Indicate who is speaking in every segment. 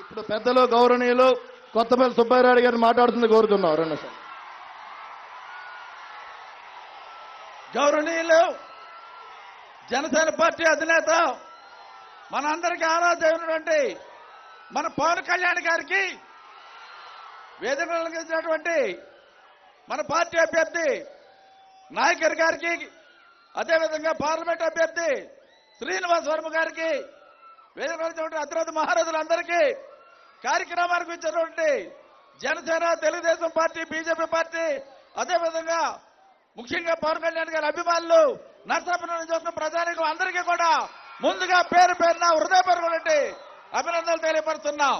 Speaker 1: ఇప్పుడు పెద్దలు గౌరవనీయులు కొత్తపల్లి సుబ్బారెడ్డి గారిని మాట్లాడుతుంది కోరుతున్నాం. రెండు సార్
Speaker 2: గౌరవనీయులు జనసేన పార్టీ అధినేత మనందరికీ ఆరాధ్యమైనటువంటి మన పవన్ కళ్యాణ్ గారికి వేదిక కలిగించినటువంటి మన పార్టీ అభ్యర్థి నాయకర్ గారికి, అదేవిధంగా పార్లమెంట్ అభ్యర్థి శ్రీనివాస్ వర్మ గారికి, వేదిక కలిగినటువంటి అతిరథ మహారాజులందరికీ, కార్యక్రమానికి ఇచ్చినటువంటి Janasena, Telugu Desam party, BJP party, అదేవిధంగా ముఖ్యంగా పవన్ కళ్యాణ్ గారి అభిమానులు, నర్సాపురం చూసిన ప్రజానికి అందరికీ కూడా ముందుగా పేరు పేరున హృదయపూర్వకమైనటువంటి అభినందనలు తెలియపరుస్తున్నాం.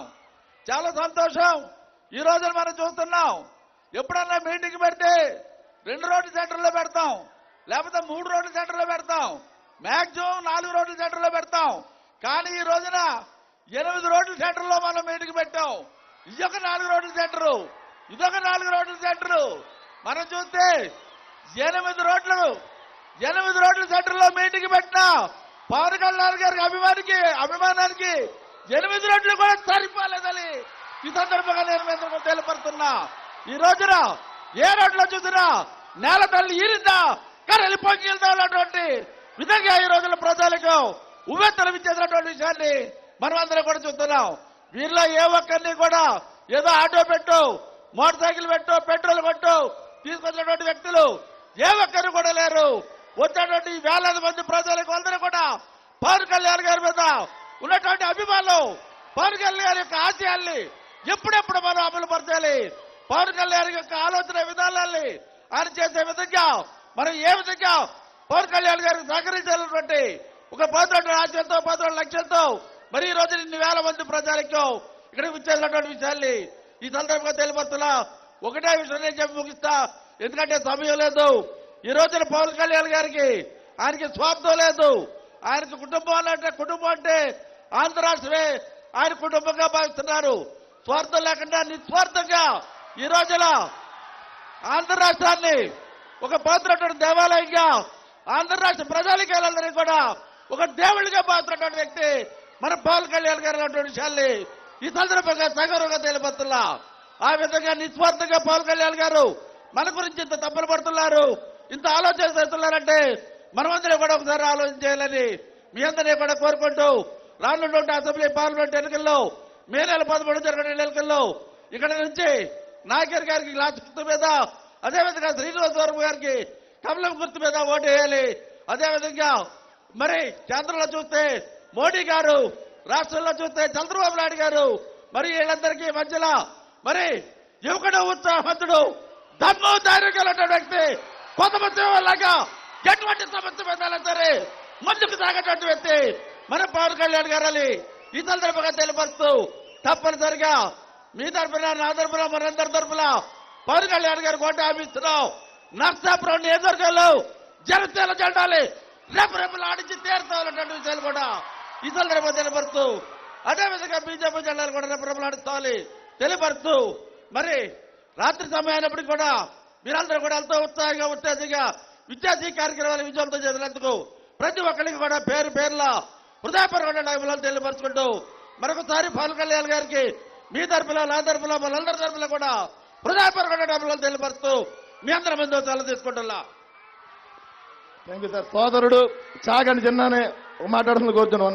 Speaker 2: చాలా సంతోషం. ఈ రోజున మనం చూస్తున్నాం, ఎప్పుడన్నా మీటింగ్ పెడితే 2 రోడ్ల సెంటర్లో పెడతాం, లేకపోతే 3 రోడ్ల సెంటర్లో పెడతాం, మ్యాక్సిమం 4 రోడ్ల సెంటర్లో పెడతాం. కానీ ఈ రోజున 8 రోడ్ల సెంటర్లో మనం మీటింగ్ పెట్టాం. ఇదొక 4 రోడ్ల సెంటరు, ఇదొక 4 రోడ్ల సెంటరు. మనం చూస్తే 8 రోడ్ల సెంటర్లో మీటింగ్ పెట్టినా పవన్ కళ్యాణ్ గారికి అభిమానానికి 8 రోడ్లు కూడా సరిపోలేదని ఈ సందర్భంగా నేను మీకు తెలియపడుతున్నా. ఈ రోజున ఏ రోడ్లో చూసినా నేల తల్లి ఈరిందా కరలి పొంగిల్దా అన్నటువంటి విధంగా ఈ రోజున ప్రజలకు ఉవ్వెత్తనం ఇచ్చేసినటువంటి విషయాన్ని మనం అందరం కూడా చూస్తున్నాం. వీరిలో ఏ ఒక్కరిని కూడా ఏదో ఆటో పెట్టు, మోటార్ సైకిల్ పెట్టు, పెట్రోల్ కొట్టు తీసుకొచ్చినటువంటి వ్యక్తులు ఏ ఒక్కరు కూడా లేరు. వచ్చినటువంటి వేలాది మంది ప్రజలకు అందరూ కూడా పవన్ కళ్యాణ్ గారి మీద ఉన్నటువంటి అభిమానులు, పవన్ కళ్యాణ్ గారి యొక్క ఆశయాల్ని ఎప్పుడెప్పుడు మనం అమలు పరచాలి, పవన్ కళ్యాణ్ యొక్క ఆలోచన విధానాల్ని ఆయన చేసే విధంగా మనం ఏ విధంగా పవన్ కళ్యాణ్ గారికి సహకరించాలన్నటువంటి ఒక 10 ఆశయంతో 10 లక్ష్యంతో మరి ఈ రోజు ఇన్ని వేల మంది ప్రజలకు ఇక్కడికి వచ్చేసినటువంటి విషయాల్ని ఈ సందర్భంగా తెలియపరుస్తున్నా. ఒకటే విషయం నేను చెప్పి ముగిస్తా, ఎందుకంటే సమయం లేదు. ఈ రోజున పవన్ కళ్యాణ్ గారికి ఆయనకి స్వార్థం లేదు. ఆయనకి కుటుంబం అంటే ఆంధ్ర రాష్ట్రమే ఆయన కుటుంబంగా భావిస్తున్నారు. స్వార్థం లేకుండా నిస్వార్థంగా ఈ రోజున ఆంధ్ర రాష్ట్రాన్ని ఒక పవిత్రమైన దేవాలయంగా ఆంధ్ర రాష్ట్ర ప్రజానికాలందరినీ కూడా ఒక దేవుడిగా భావిస్తున్నటువంటి వ్యక్తి మన పవన్ కళ్యాణ్ గారు అన్నటువంటి విషయాల్ని ఈ సందర్భంగా సగౌరవంగా తెలియపరుస్తున్నా. ఆ విధంగా నిస్వార్థంగా పవన్ కళ్యాణ్ గారు మన గురించి ఇంత తప్పులు పడుతున్నారు, ఇంత ఆలోచన చేస్తున్నారంటే మనమందరం కూడా ఒకసారి ఆలోచన చేయాలని మీ అందరినీ కూడా కోరుకుంటూ రానున్నటువంటి అసెంబ్లీ పార్లమెంట్ ఎన్నికల్లో మే నెల 13 జరిగిన ఎన్నికల్లో ఇక్కడ నుంచి నాయకర్ గారికి గ్లాస్ గుర్తు మీద, అదేవిధంగా శ్రీనివాస్ వర్మ గారికి కమలం గుర్తు మీద ఓటు వేయాలి. అదేవిధంగా మరి కేంద్రంలో చూస్తే మోడీ గారు, రాష్ట్రంలో చూస్తే చంద్రబాబు నాయుడు గారు, మరి వీళ్ళందరికీ మధ్యలో మరి యువకుడు, ఉత్సాహవంతుడు, దమ్ము ధైర్యం కలిగిన వ్యక్తి, కొంతమంది లాగా ఎటువంటి సమస్య మీద సరే ముందుకు సాగేటువంటి వ్యక్తి మన పవన్ కళ్యాణ్ గారని ఈ సందర్భంగా తెలియపరుస్తూ తప్పనిసరిగా మీ తరఫున, నా తరఫున, మనందరి తరఫున పవన్ కళ్యాణ్ గారు కోట ఆపిస్తున్నాం. నర్సాపురం నియోజకవర్గంలో జనసేన జెండాలి రేపు ఆడించి తీరుతామన్నటువంటి విషయాలు కూడా ఈ సందర్భంగా తెలియపరుస్తూ, అదేవిధంగా బీజేపీ జెండాలు కూడా రేపు ఆడిస్తామని తెలియపరుస్తూ, మరి రాత్రి సమయాన్నప్పటికీ కూడా మీరందరూ కూడా ఎంతో ఉత్సాహంగా ఉత్తేజంగా విద్యార్థి కార్యక్రమాలు విజయంతో చేసినందుకు ప్రతి ఒక్కరికి కూడా పేరు పేర్ల హృదయపూర్వక అభినందనలు తెలియపరుచుకుంటూ మరొకసారి పవన్ కళ్యాణ్ గారికి మీ తరఫున, నా తరఫున, మనందరి తరఫున కూడా హృదయపూర్వక అభినందనలు తెలియపరుస్తూ మీ అందరి ముందు సెలవు తీసుకుంటున్నా.
Speaker 1: Thank you sir. సోదరుడు చాగంటి చిన్నానే మాట్లాడుతుంది కోరుతున్నాను.